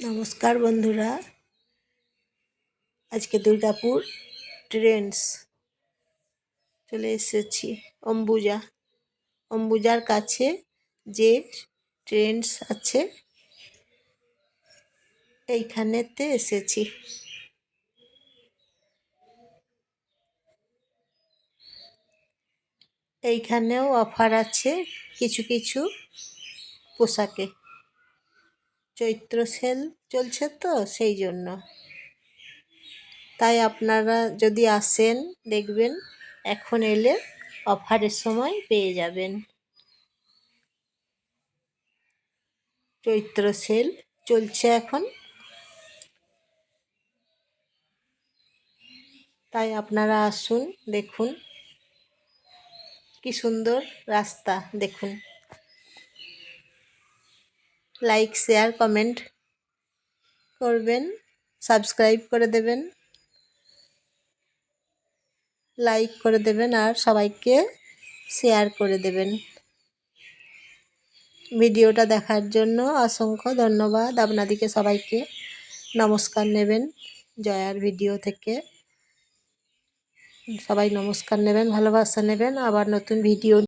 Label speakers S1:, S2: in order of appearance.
S1: নমস্কার বন্ধুরা, আজকে দুর্গাপুর ট্রেন্ডস চলে এসেছি। অম্বুজার কাছে যে ট্রেন্ডস আছে এইখানেতে এসেছি। এইখানেও অফার আছে কিছু কিছু পোশাকে। চৈত্র সেল চলছে তো সেই জন্য, তাই আপনারা যদি আসেন দেখবেন, এখন এলে অফারের সময় পেয়ে যাবেন। চৈত্র সেল চলছে এখন, তাই আপনারা আসুন, দেখুন কি সুন্দর রাস্তা। দেখুন, লাইক শেয়ার কমেন্ট করবেন, সাবস্ক্রাইব করে দেবেন, লাইক করে দেবেন আর সবাইকে শেয়ার করে দেবেন। ভিডিওটা দেখার জন্য অসংখ্য ধন্যবাদ আপনাদেরকে সবাইকে। নমস্কার নেবেন জয়ার ভিডিও থেকে, সবাই নমস্কার নেবেন, ভালোবাসা নেবেন। আবার নতুন ভিডিও